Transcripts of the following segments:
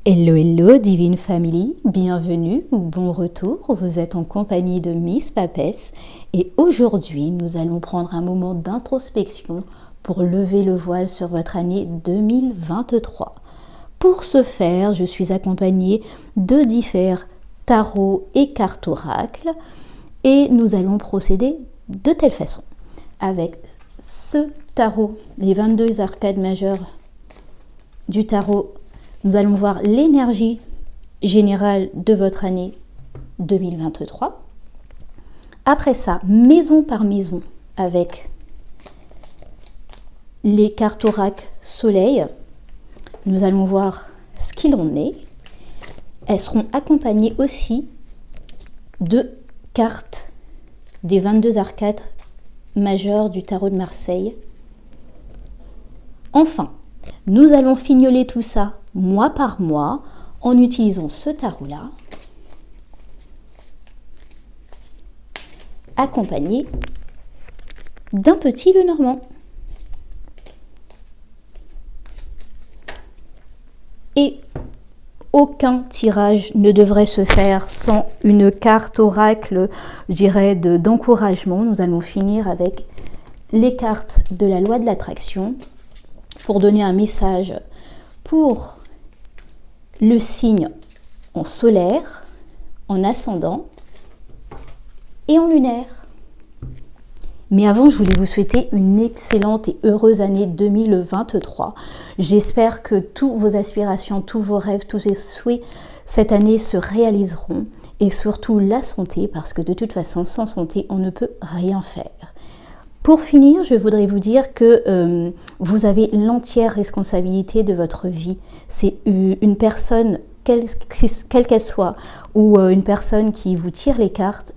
Hello, hello, Divine Family, bienvenue ou bon retour, vous êtes en compagnie de Miss Papesse et aujourd'hui nous allons prendre un moment d'introspection pour lever le voile sur votre année 2023. Pour ce faire, je suis accompagnée de différents tarots et cartes oracles et nous allons procéder de telle façon. Avec ce tarot, les 22 arcades majeures du tarot, nous allons voir l'énergie générale de votre année 2023. Après ça, maison par maison, avec les cartes oracles soleil, nous allons voir ce qu'il en est. Elles seront accompagnées aussi de cartes des 22 arcades majeures du tarot de Marseille. Enfin, nous allons fignoler tout ça mois par mois en utilisant ce tarot-là, accompagné d'un petit Lenormand. Et aucun tirage ne devrait se faire sans une carte oracle, je dirais, d'encouragement. Nous allons finir avec les cartes de la loi de l'attraction pour donner un message pour le signe en solaire, en ascendant et en lunaire. Mais avant, je voulais vous souhaiter une excellente et heureuse année 2023. J'espère que toutes vos aspirations, tous vos rêves, tous vos souhaits cette année se réaliseront et surtout la santé, parce que de toute façon, sans santé, on ne peut rien faire. Pour finir, je voudrais vous dire que vous avez l'entière responsabilité de votre vie. C'est une personne, quelle qu'elle soit, ou une personne qui vous tire les cartes,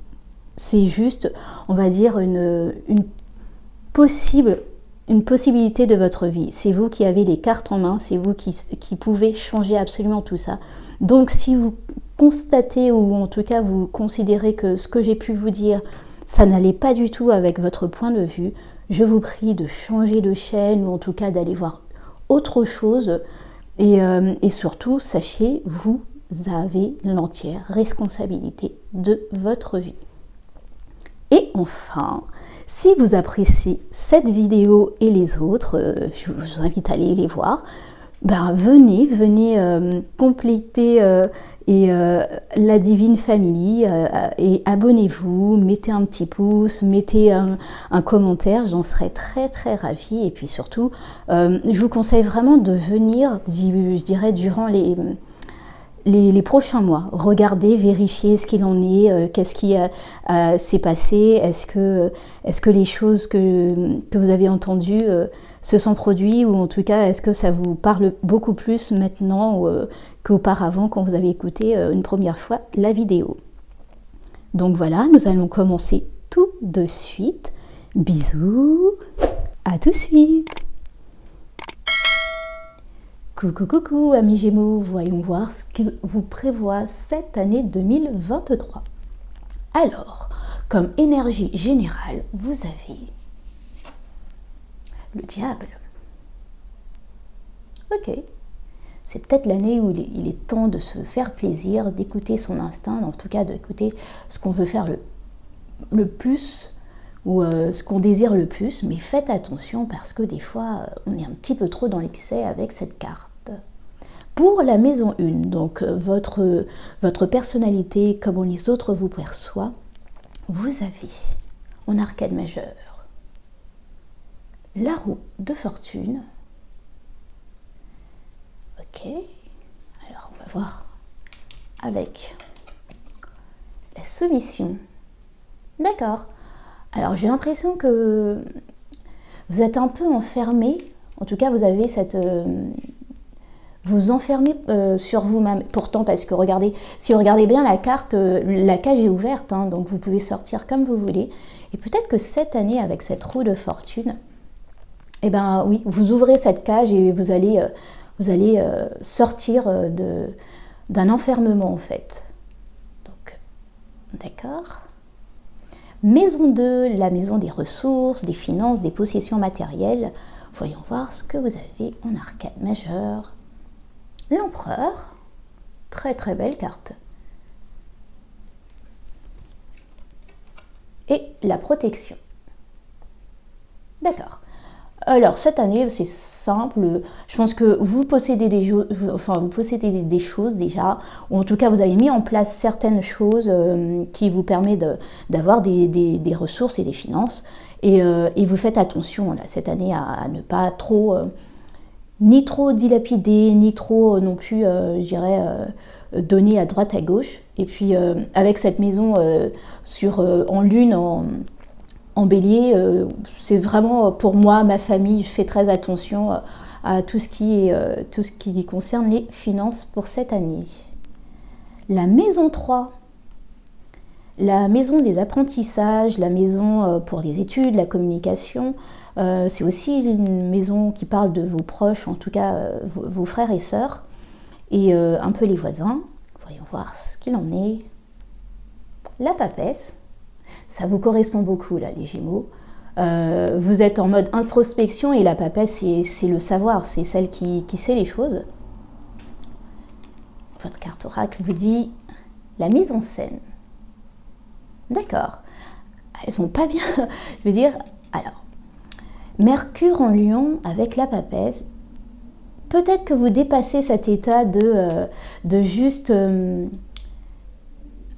c'est juste, on va dire, une possibilité de votre vie. C'est vous qui avez les cartes en main, c'est vous qui pouvez changer absolument tout ça. Donc si vous constatez, ou en tout cas vous considérez que ce que j'ai pu vous dire, ça n'allait pas du tout avec votre point de vue, je vous prie de changer de chaîne ou en tout cas d'aller voir autre chose. Et surtout, sachez, vous avez l'entière responsabilité de votre vie. Et enfin, si vous appréciez cette vidéo et les autres, je vous invite à aller les voir. Venez compléter la Divine Family et abonnez-vous, mettez un petit pouce, mettez un commentaire, j'en serais très très ravie. Et puis surtout, je vous conseille vraiment de venir, je dirais, durant les prochains mois, regardez, vérifiez ce qu'il en est, qu'est-ce qui s'est passé, est-ce que les choses que vous avez entendues se sont produites, ou en tout cas est-ce que ça vous parle beaucoup plus maintenant qu'auparavant quand vous avez écouté une première fois la vidéo. Donc voilà, nous allons commencer tout de suite. Bisous, à tout de suite. Coucou, coucou, amis Gémeaux, voyons voir ce que vous prévoit cette année 2023. Alors, comme énergie générale, vous avez le diable. Ok, c'est peut-être l'année où il est temps de se faire plaisir, d'écouter son instinct, en tout cas d'écouter ce qu'on veut faire le plus, ou ce qu'on désire le plus, mais faites attention parce que des fois, on est un petit peu trop dans l'excès avec cette carte. Pour la maison 1, donc votre personnalité, comment les autres vous perçoivent, vous avez en arcade majeure la roue de fortune. Ok, alors on va voir avec la soumission. D'accord, alors j'ai l'impression que vous êtes un peu enfermé, en tout cas vous avez vous enfermez sur vous-même. Pourtant, parce que regardez, si vous regardez bien la carte, la cage est ouverte, hein, donc vous pouvez sortir comme vous voulez. Et peut-être que cette année, avec cette roue de fortune, eh ben oui, vous ouvrez cette cage et vous allez sortir d'un enfermement en fait. Donc, d'accord. Maison 2, la maison des ressources, des finances, des possessions matérielles. Voyons voir ce que vous avez en arcade majeure. L'empereur, Très très belle carte. Et la protection. D'accord. Alors cette année c'est simple, je pense que vous possédez des choses déjà, ou en tout cas vous avez mis en place certaines choses qui vous permettent d'avoir des ressources et des finances, et vous faites attention là, cette année à ne pas trop, ni trop dilapider, ni trop non plus, je dirais, donner à droite à gauche. Et puis avec cette maison en lune, en bélier, c'est vraiment pour moi, ma famille, je fais très attention à tout ce qui concerne les finances pour cette année. La maison 3, la maison des apprentissages, la maison pour les études, la communication, c'est aussi une maison qui parle de vos proches, en tout cas vos frères et sœurs, et un peu les voisins. Voyons voir ce qu'il en est. La papesse. Ça vous correspond beaucoup, là, les Gémeaux. Vous êtes en mode introspection et la papesse, c'est le savoir, c'est celle qui sait les choses. Votre carte oracle vous dit la mise en scène. D'accord. Elles vont pas bien. Je veux dire, alors, Mercure en Lion avec la papesse, peut-être que vous dépassez cet état de juste...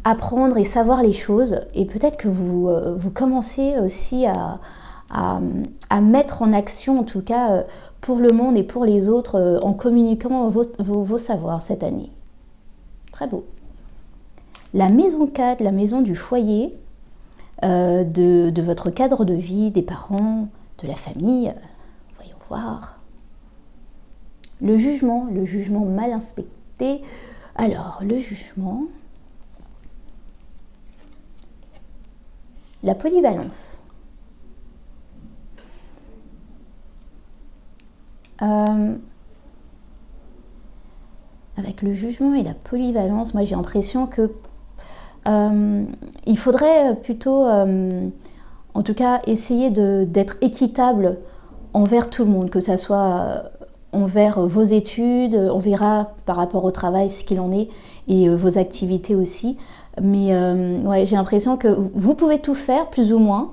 apprendre et savoir les choses, et peut-être que vous commencez aussi à mettre en action, en tout cas pour le monde et pour les autres, en communiquant vos savoirs cette année. Très beau. La maison 4, la maison du foyer, de votre cadre de vie, des parents, de la famille, voyons voir. Le jugement mal inspecté. Alors, le jugement... La polyvalence. Avec le jugement et la polyvalence, moi j'ai l'impression que il faudrait plutôt, en tout cas, essayer d'être équitable envers tout le monde, que ça soit envers vos études, on verra par rapport au travail ce qu'il en est, et vos activités aussi. Mais ouais, j'ai l'impression que vous pouvez tout faire, plus ou moins.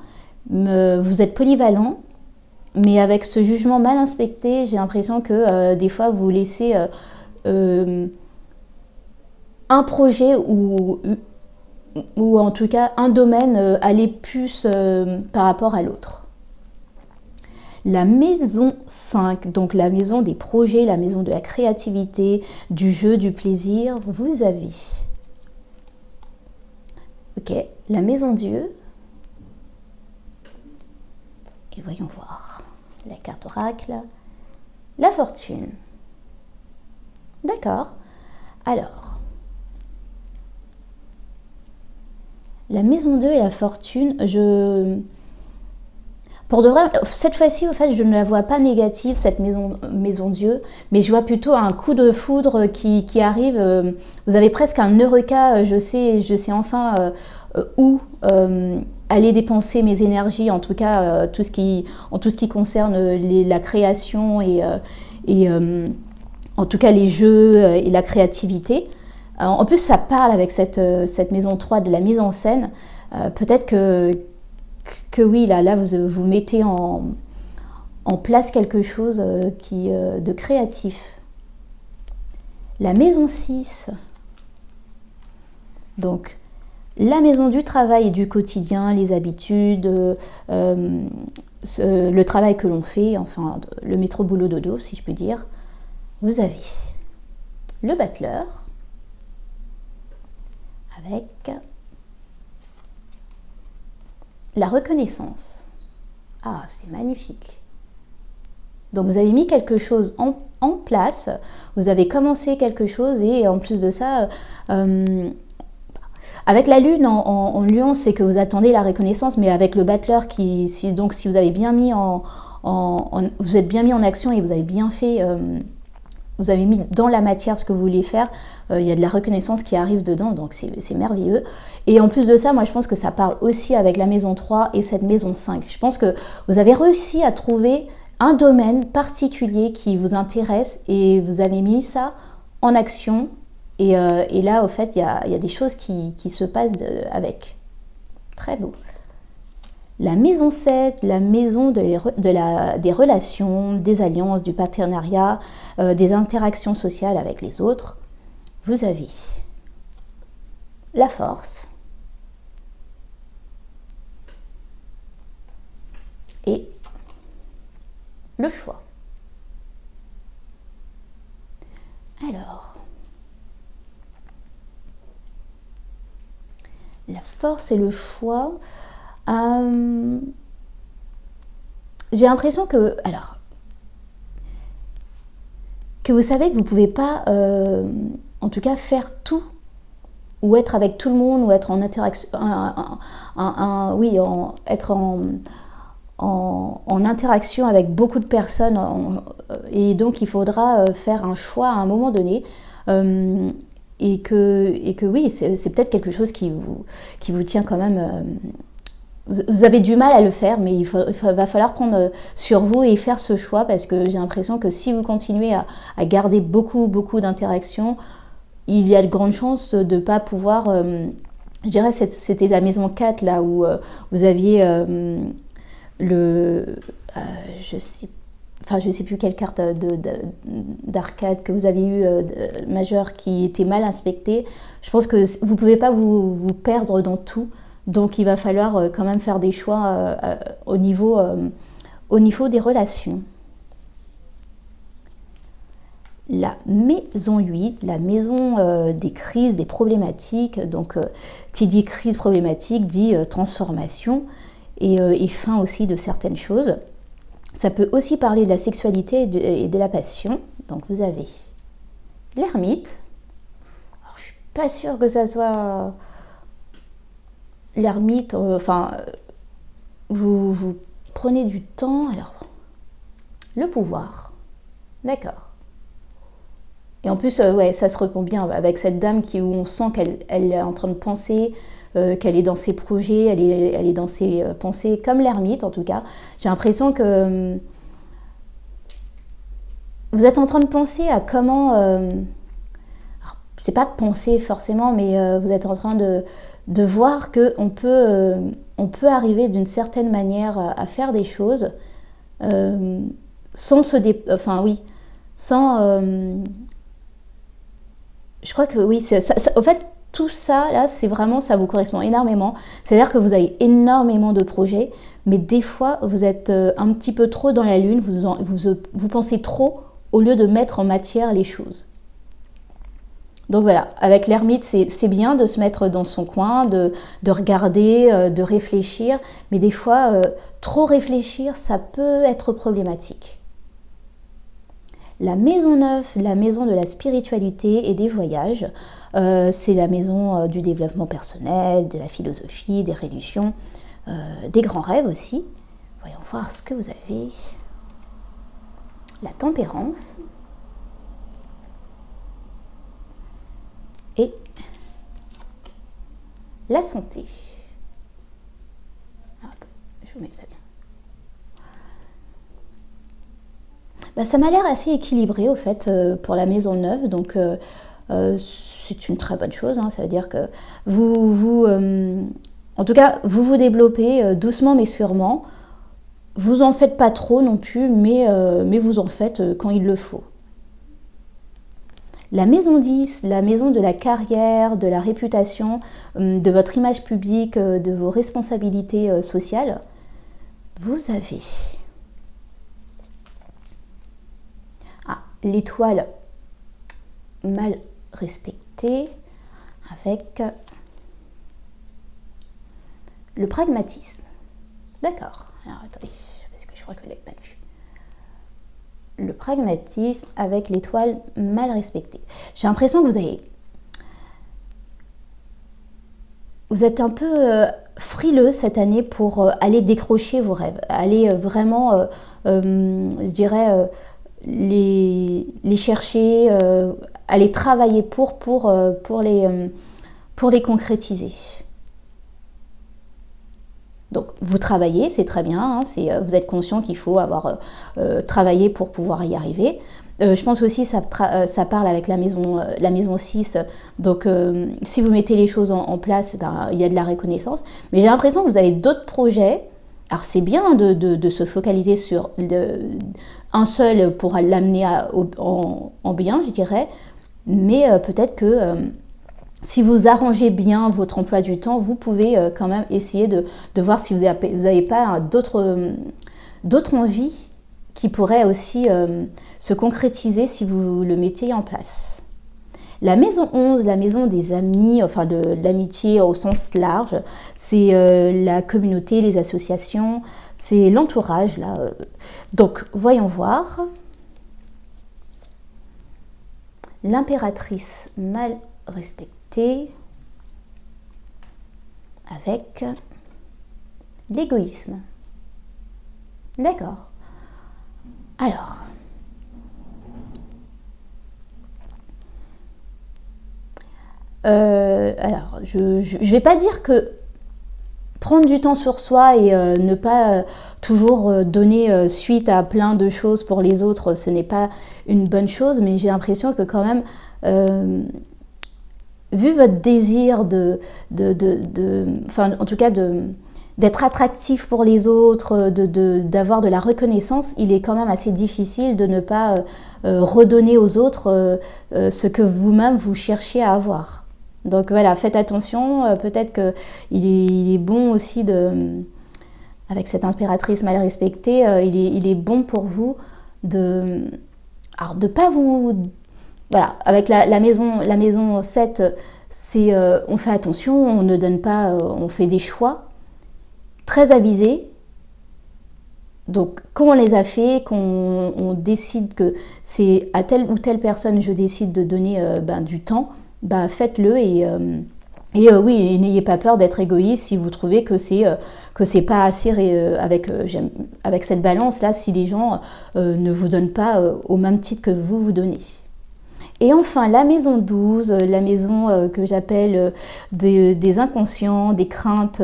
Vous êtes polyvalent, mais avec ce jugement mal inspecté, j'ai l'impression que des fois, vous laissez un projet ou en tout cas un domaine aller plus par rapport à l'autre. La maison 5, donc la maison des projets, la maison de la créativité, du jeu, du plaisir, vous avez... Ok, la maison Dieu. Et voyons voir. La carte oracle. La fortune. D'accord. Alors. La maison 2 et la fortune, pour de vrai, cette fois-ci, au fait, je ne la vois pas négative, cette maison Dieu, mais je vois plutôt un coup de foudre qui arrive. Vous avez presque un eureka, je sais enfin où aller dépenser mes énergies, en tout cas, tout ce qui concerne la création et en tout cas les jeux et la créativité. En plus, ça parle avec cette maison 3 de la mise en scène. Peut-être que oui, là vous mettez en place quelque chose de créatif. La maison 6, donc la maison du travail et du quotidien, les habitudes, le travail que l'on fait, enfin le métro boulot dodo si je puis dire. Vous avez le battleur avec la reconnaissance. Ah, c'est magnifique. Donc vous avez mis quelque chose en place, vous avez commencé quelque chose et en plus de ça, avec la lune en lion, c'est que vous attendez la reconnaissance, mais avec le battleur, si vous avez bien mis vous êtes bien mis en action et vous avez bien fait, vous avez mis dans la matière ce que vous voulez faire, il y a de la reconnaissance qui arrive dedans, donc c'est merveilleux. Et en plus de ça, moi je pense que ça parle aussi avec la maison 3 et cette maison 5. Je pense que vous avez réussi à trouver un domaine particulier qui vous intéresse et vous avez mis ça en action Et là, au fait, il y a des choses qui se passent avec. Très beau. La maison 7, la maison des relations, des alliances, du partenariat, des interactions sociales avec les autres. Vous avez la force et le choix. Alors, la force et le choix... j'ai l'impression que vous savez que vous ne pouvez pas, en tout cas, faire tout, ou être avec tout le monde, ou être en interaction, être en interaction avec beaucoup de personnes, et donc il faudra faire un choix à un moment donné. Et que oui, c'est peut-être quelque chose qui vous tient quand même. Vous avez du mal à le faire, mais va falloir prendre sur vous et faire ce choix, parce que j'ai l'impression que si vous continuez à garder beaucoup d'interactions, il y a de grandes chances de ne pas pouvoir... je dirais, c'était la maison 4, là, où vous aviez je sais plus quelle carte d'arcade que vous avez eu majeure qui était mal inspectée. Je pense que vous ne pouvez pas vous perdre dans tout. Donc il va falloir quand même faire des choix au niveau des relations. La maison 8, la maison des crises, des problématiques. Donc qui dit crise problématique dit transformation et fin aussi de certaines choses. Ça peut aussi parler de la sexualité et de la passion. Donc vous avez l'ermite. Alors, je ne suis pas sûre que ça soit... L'ermite, vous prenez du temps. Alors, le pouvoir. D'accord. Et en plus, ça se répond bien avec cette dame où on sent qu'elle est en train de penser, qu'elle est dans ses projets, elle est dans ses pensées, comme l'ermite en tout cas. J'ai l'impression que vous êtes en train de penser à comment... c'est pas de penser forcément, mais vous êtes en train de voir qu'on peut, arriver d'une certaine manière à faire des choses sans je crois que oui, au fait, tout ça, là, c'est vraiment, ça vous correspond énormément. C'est-à-dire que vous avez énormément de projets, mais des fois, vous êtes un petit peu trop dans la lune, vous pensez trop au lieu de mettre en matière les choses. Donc voilà, avec l'ermite, c'est bien de se mettre dans son coin, de regarder, de réfléchir, mais des fois, trop réfléchir, ça peut être problématique. La maison 9, la maison de la spiritualité et des voyages, c'est la maison du développement personnel, de la philosophie, des religions, des grands rêves aussi. Voyons voir ce que vous avez. La tempérance. Et la santé. Attends, je vous mets ça bien. Ça m'a l'air assez équilibré au fait pour la maison 9, donc c'est une très bonne chose. Ça veut dire que en tout cas, vous développez doucement mais sûrement. Vous en faites pas trop non plus, mais vous en faites quand il le faut. La maison 10, la maison de la carrière, de la réputation, de votre image publique, de vos responsabilités sociales, vous avez l'étoile mal respectée avec le pragmatisme. D'accord. Alors attendez, parce que je crois que vous l'avez mal vu. Le pragmatisme avec l'étoile mal respectée. J'ai l'impression que vous êtes un peu frileux cette année pour aller décrocher vos rêves, aller vraiment, je dirais, les chercher, aller travailler pour les concrétiser. Donc vous travaillez, c'est très bien, vous êtes conscient qu'il faut avoir travaillé pour pouvoir y arriver, Je pense aussi que ça parle avec la maison 6. Donc, si vous mettez les choses en place, ben, il y a de la reconnaissance. Mais j'ai l'impression que vous avez d'autres projets. Alors, c'est bien de se focaliser sur un seul pour l'amener en bien, je dirais. Mais peut-être que si vous arrangez bien votre emploi du temps, vous pouvez quand même essayer de voir si vous n'avez pas d'autres envies qui pourraient aussi se concrétiser si vous le mettiez en place. La maison 11, la maison des amis, enfin de l'amitié au sens large, c'est la communauté, les associations, c'est l'entourage là. Donc, voyons voir. L'impératrice mal respectée avec l'égoïsme. D'accord. Alors, je vais pas dire que prendre du temps sur soi et ne pas toujours donner suite à plein de choses pour les autres, ce n'est pas une bonne chose, mais j'ai l'impression que quand même, vu votre désir enfin, en tout cas d'être attractif pour les autres, d'avoir de la reconnaissance, il est quand même assez difficile de ne pas redonner aux autres ce que vous-même vous cherchez à avoir. Donc voilà, faites attention, peut-être qu'il est bon aussi avec cette impératrice mal respectée, il est bon pour vous alors de pas vous... Voilà, avec la maison 7, c'est on fait attention, on ne donne pas, on fait des choix très avisés. Donc quand on les a fait, qu'on décide que c'est à telle ou telle personne je décide de donner du temps, faites-le et oui, n'ayez pas peur d'être égoïste si vous trouvez que c'est pas assez avec cette balance là, si les gens ne vous donnent pas au même titre que vous donnez. Et enfin, la maison 12, la maison que j'appelle des inconscients, des craintes,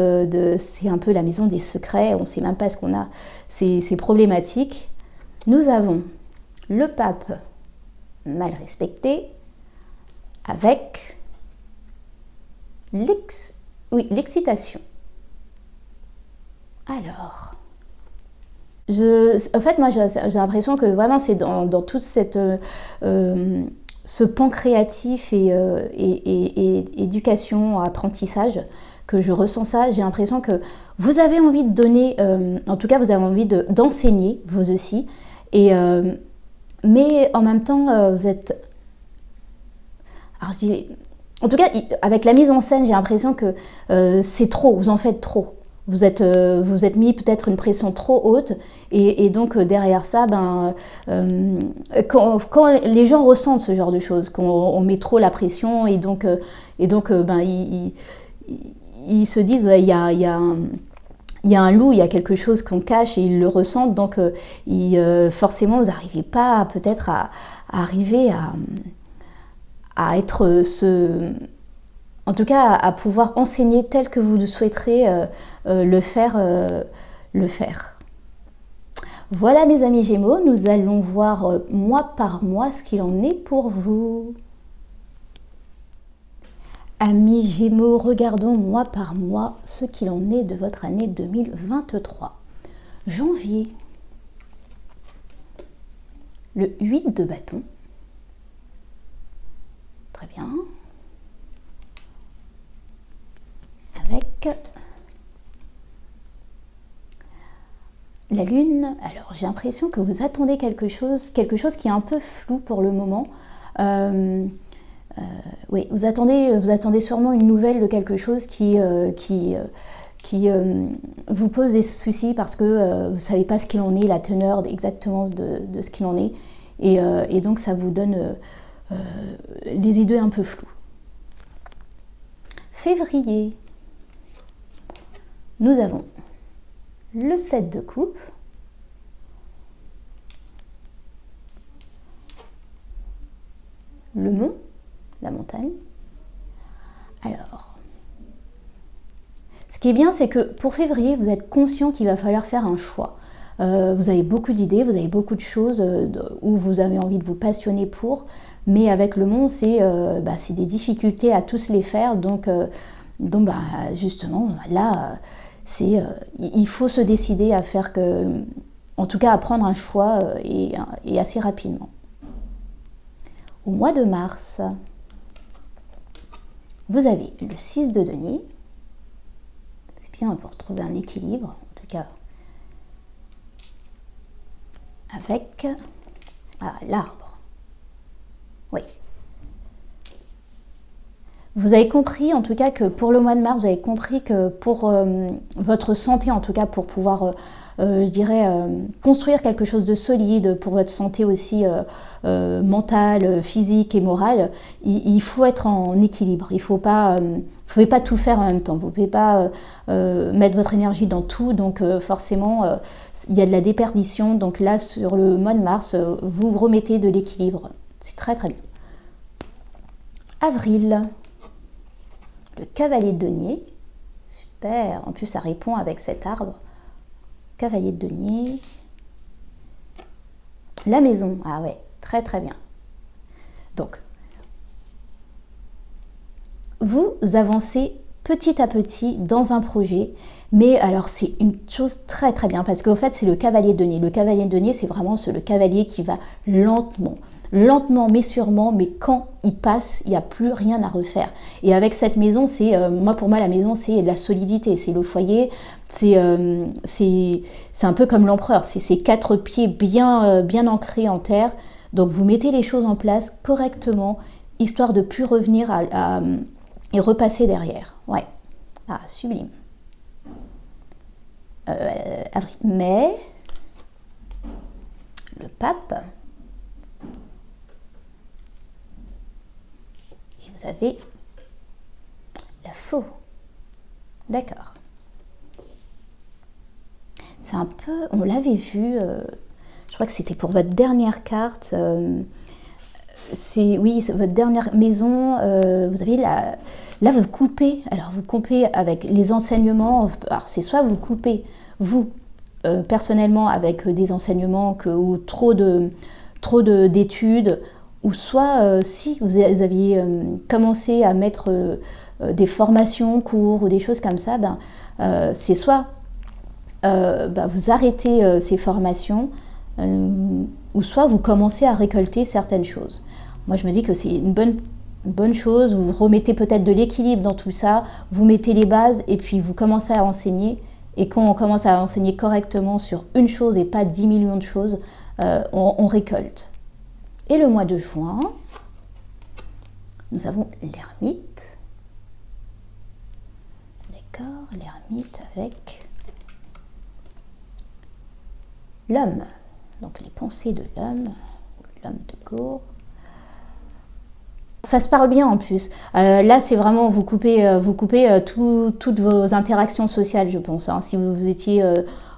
c'est un peu la maison des secrets, on ne sait même pas ce qu'on a, c'est problématique. Nous avons le pape mal respecté avec l'excitation. Alors, en fait, moi, j'ai l'impression que vraiment, c'est dans toute cette... ce pan créatif et éducation, apprentissage, que je ressens ça. J'ai l'impression que vous avez envie de donner, en tout cas, vous avez envie d'enseigner, vous aussi, mais en même temps, vous êtes... Alors, je dis, en tout cas, avec la mise en scène, j'ai l'impression que c'est trop, vous en faites trop. Vous êtes mis peut-être une pression trop haute et donc derrière ça, quand les gens ressentent ce genre de choses, qu'on met trop la pression et donc ils se disent il y a un loup, il y a quelque chose qu'on cache et ils le ressentent, donc forcément vous n'arrivez pas peut-être à arriver à être en tout cas à pouvoir enseigner tel que vous souhaiterez le faire. Voilà mes amis Gémeaux, nous allons voir mois par mois ce qu'il en est pour vous. Amis Gémeaux, regardons mois par mois ce qu'il en est de votre année 2023. Janvier, le 8 de bâton. Très bien. Avec la lune, alors j'ai l'impression que vous attendez quelque chose qui est un peu flou pour le moment. Oui, vous attendez sûrement une nouvelle de quelque chose qui vous pose des soucis parce que vous ne savez pas ce qu'il en est, la teneur exactement de ce qu'il en est. Et donc ça vous donne les idées un peu floues. Février. Nous avons le 7 de coupe, le mont, la montagne. Alors, ce qui est bien, c'est que pour février, vous êtes conscient qu'il va falloir faire un choix. Vous avez beaucoup d'idées, vous avez beaucoup de choses où vous avez envie de vous passionner pour, mais avec le monde, c'est des difficultés à tous les faire. Donc justement, là, il faut se décider à faire en tout cas à prendre un choix et assez rapidement. Au mois de mars, vous avez le 6 de denier. C'est bien, vous retrouvez un équilibre, en tout cas, avec l'arbre. Oui. Vous avez compris, en tout cas, que pour le mois de mars, vous avez compris que pour votre santé, en tout cas, pour pouvoir, construire quelque chose de solide, pour votre santé aussi mentale, physique et morale, il faut être en équilibre. Il faut pas, vous ne pouvez pas tout faire en même temps. Vous ne pouvez pas mettre votre énergie dans tout. Donc forcément, il y a de la déperdition. Donc là, sur le mois de mars, vous remettez de l'équilibre. C'est très très bien. Avril. Le cavalier de denier, super, en plus ça répond avec cet arbre. Cavalier de denier. La maison, ah ouais, très très bien. Donc, vous avancez petit à petit dans un projet, mais alors c'est une chose très très bien, parce qu'au fait c'est le cavalier de denier. Le cavalier de denier, c'est vraiment le cavalier qui va lentement mais sûrement, mais quand il passe, il n'y a plus rien à refaire. Et avec cette maison, pour moi la maison c'est la solidité, c'est le foyer, c'est un peu comme l'empereur, c'est ces 4 pieds bien ancrés en terre. Donc vous mettez les choses en place correctement, histoire de ne plus revenir et repasser derrière. Ouais, ah sublime. Avril, mai, le pape. Vous avez la faux. D'accord. C'est un peu, on l'avait vu, je crois que c'était pour votre dernière carte. C'est votre dernière maison. Vous avez là vous coupez. Alors vous coupez avec les enseignements. Alors c'est soit vous coupez vous personnellement avec des enseignements ou trop d'études. Ou soit, si vous aviez commencé à mettre des formations, cours ou des choses comme ça, c'est soit vous arrêtez ces formations, ou soit vous commencez à récolter certaines choses. Moi, je me dis que c'est une bonne chose, vous remettez peut-être de l'équilibre dans tout ça, vous mettez les bases et puis vous commencez à enseigner. Et quand on commence à enseigner correctement sur une chose et pas 10 millions de choses, on récolte. Et le mois de juin, nous avons l'ermite. D'accord, l'ermite avec l'homme. Donc les pensées de l'homme de Gour. Ça se parle bien en plus. Là, c'est vraiment, vous coupez toutes vos interactions sociales, je pense. Hein. Si vous étiez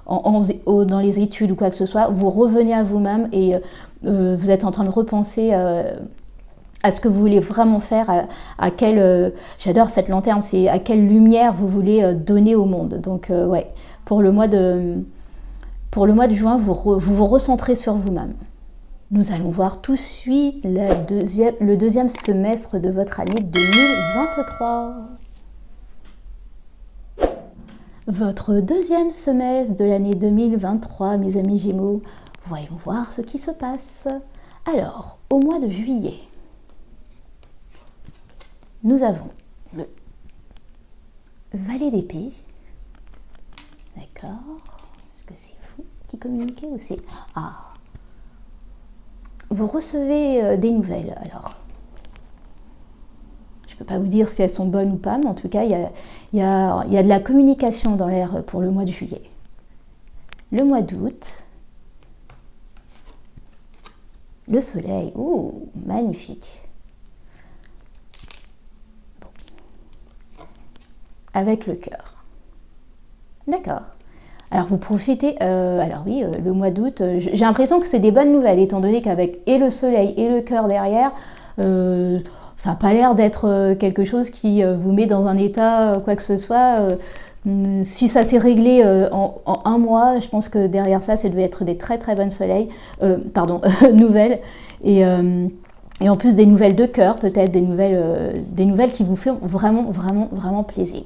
dans les études ou quoi que ce soit, vous revenez à vous-même et vous êtes en train de repenser à ce que vous voulez vraiment faire, à quelle... j'adore cette lanterne, c'est à quelle lumière vous voulez donner au monde. Donc ouais, pour le mois de juin, vous vous recentrez sur vous-même. Nous allons voir tout de suite le deuxième semestre de votre année 2023. Votre deuxième semestre de l'année 2023, mes amis Gémeaux, voyons voir ce qui se passe. Alors, au mois de juillet, nous avons le valet d'épée. D'accord. Est-ce que c'est vous qui communiquez ou c'est... Ah. Vous recevez des nouvelles. Alors, je ne peux pas vous dire si elles sont bonnes ou pas, mais en tout cas, il y a de la communication dans l'air pour le mois de juillet. Le mois d'août, le soleil, magnifique. Bon. Avec le cœur. D'accord. Alors vous profitez, le mois d'août, j'ai l'impression que c'est des bonnes nouvelles, étant donné qu'avec et le soleil et le cœur derrière, ça n'a pas l'air d'être quelque chose qui vous met dans un état, quoi que ce soit. Si ça s'est réglé en un mois, je pense que derrière ça, ça devait être des très très bonnes nouvelles. Et en plus des nouvelles de cœur, peut-être des nouvelles qui vous font vraiment, vraiment, vraiment plaisir.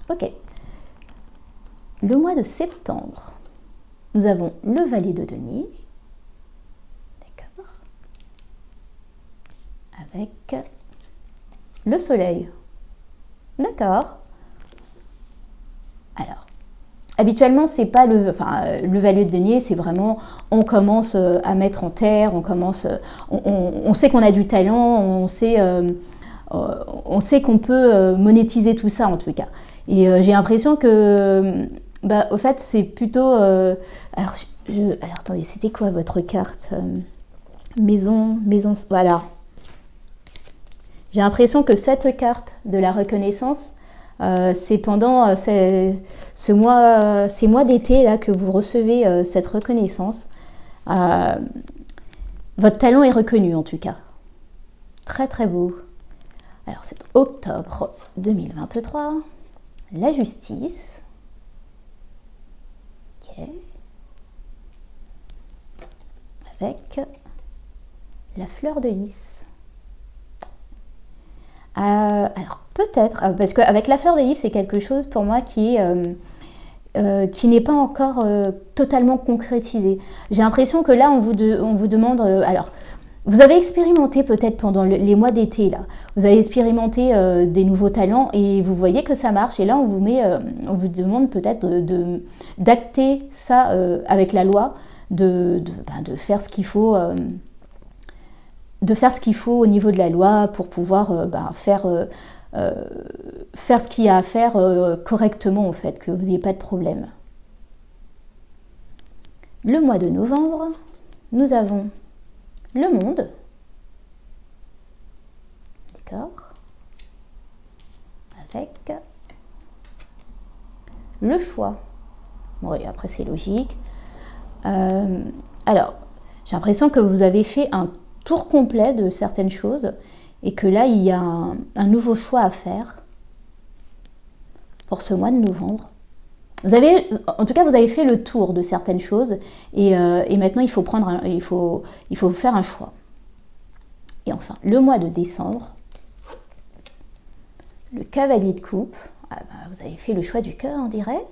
Ok. Le mois de septembre, nous avons le valet de denier. D'accord. Avec le soleil. D'accord. Alors, habituellement, c'est pas le valet de denier, c'est vraiment, on commence à mettre en terre, on sait qu'on a du talent, on sait qu'on peut monétiser tout ça en tout cas. Et j'ai l'impression que, au fait, c'est plutôt. Alors, attendez, c'était quoi votre carte maison, voilà. J'ai l'impression que cette carte de la reconnaissance, c'est pendant ces mois d'été là que vous recevez cette reconnaissance. Votre talent est reconnu en tout cas. Très très beau. Alors c'est octobre 2023. La justice. Ok. Avec la fleur de lys. Alors peut-être, parce qu'avec la fleur de lys, c'est quelque chose pour moi qui n'est pas encore totalement concrétisé. J'ai l'impression que là, on vous demande... alors, vous avez expérimenté peut-être pendant les mois d'été, là. Vous avez expérimenté des nouveaux talents et vous voyez que ça marche. Et là, on vous demande peut-être d'acter ça avec la loi, de faire ce qu'il faut... de faire ce qu'il faut au niveau de la loi pour pouvoir faire ce qu'il y a à faire correctement, en fait, que vous n'ayez pas de problème. Le mois de novembre, nous avons le monde. D'accord. Avec le choix. Oui, après c'est logique. Alors, j'ai l'impression que vous avez fait un tour complet de certaines choses et que là, il y a un nouveau choix à faire pour ce mois de novembre. En tout cas, vous avez fait le tour de certaines choses et maintenant, il faut faire un choix. Et enfin, le mois de décembre, le cavalier de coupe, vous avez fait le choix du cœur, on dirait,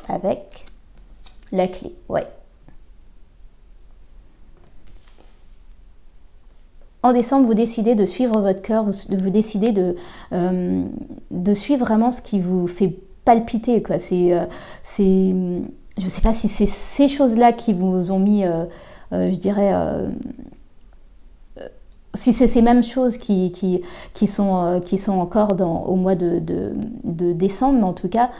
avec la clé, ouais. En décembre, vous décidez de suivre votre cœur, vous décidez de suivre vraiment ce qui vous fait palpiter, quoi. Je ne sais pas si c'est ces choses-là qui vous ont mis, je dirais, si c'est ces mêmes choses qui sont encore au mois de décembre, mais en tout cas,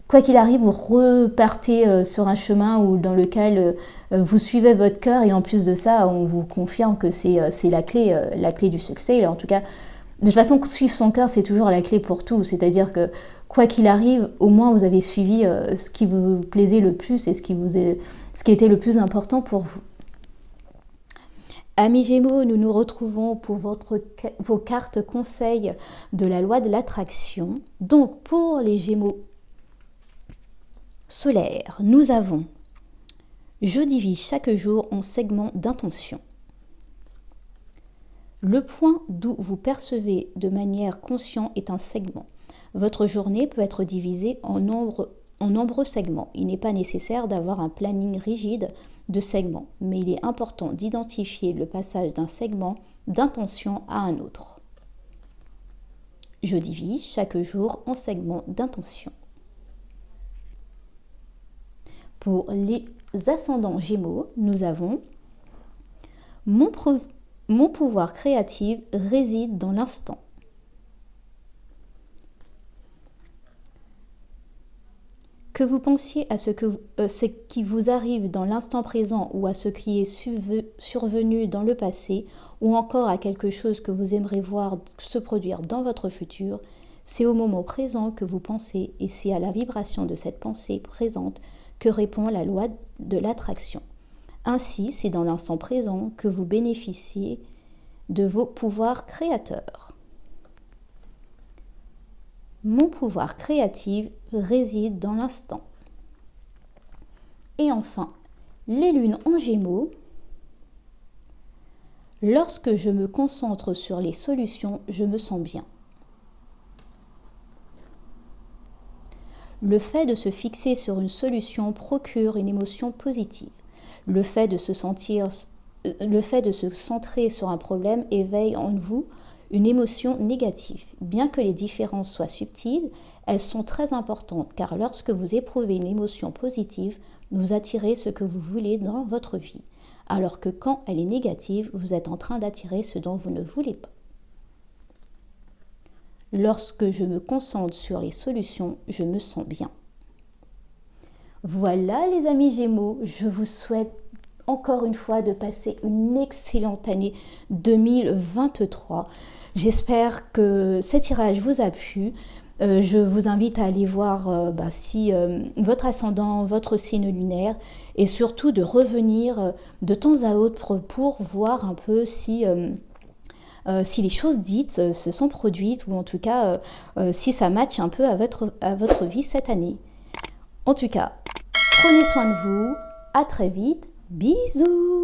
quoi qu'il arrive, vous repartez sur un chemin dans lequel vous suivez votre cœur et en plus de ça, on vous confirme que c'est la clé du succès. Et en tout cas, de toute façon, suivre son cœur, c'est toujours la clé pour tout. C'est-à-dire que quoi qu'il arrive, au moins vous avez suivi ce qui vous plaisait le plus et ce qui était le plus important pour vous. Amis Gémeaux, nous nous retrouvons pour vos cartes conseils de la loi de l'attraction. Donc, pour les Gémeaux solaires, nous avons « Je divise chaque jour en segments d'intention ». Le point d'où vous percevez de manière consciente est un segment. Votre journée peut être divisée en nombreux segments. Il n'est pas nécessaire d'avoir un planning rigide de segments, mais il est important d'identifier le passage d'un segment d'intention à un autre. Je divise chaque jour en segments d'intention. Pour les ascendants Gémeaux, nous avons mon pouvoir créatif réside dans l'instant. Que vous pensiez à ce qui vous arrive dans l'instant présent ou à ce qui est survenu dans le passé ou encore à quelque chose que vous aimeriez voir se produire dans votre futur, c'est au moment présent que vous pensez et c'est à la vibration de cette pensée présente que répond la loi de l'attraction. Ainsi, c'est dans l'instant présent que vous bénéficiez de vos pouvoirs créateurs. Mon pouvoir créatif réside dans l'instant. Et enfin, les lunes en Gémeaux. Lorsque je me concentre sur les solutions, je me sens bien. Le fait de se fixer sur une solution procure une émotion positive. Le fait de se centrer sur un problème éveille en vous une émotion négative. Bien que les différences soient subtiles, elles sont très importantes car lorsque vous éprouvez une émotion positive, vous attirez ce que vous voulez dans votre vie. Alors que quand elle est négative, vous êtes en train d'attirer ce dont vous ne voulez pas. Lorsque je me concentre sur les solutions, je me sens bien. Voilà les amis Gémeaux, je vous souhaite encore une fois de passer une excellente année 2023. J'espère que ce tirage vous a plu. Je vous invite à aller voir si votre ascendant, votre signe lunaire, et surtout de revenir de temps à autre pour voir un peu si les choses dites se sont produites ou en tout cas si ça matche un peu à votre vie cette année. En tout cas, prenez soin de vous, à très vite, bisous!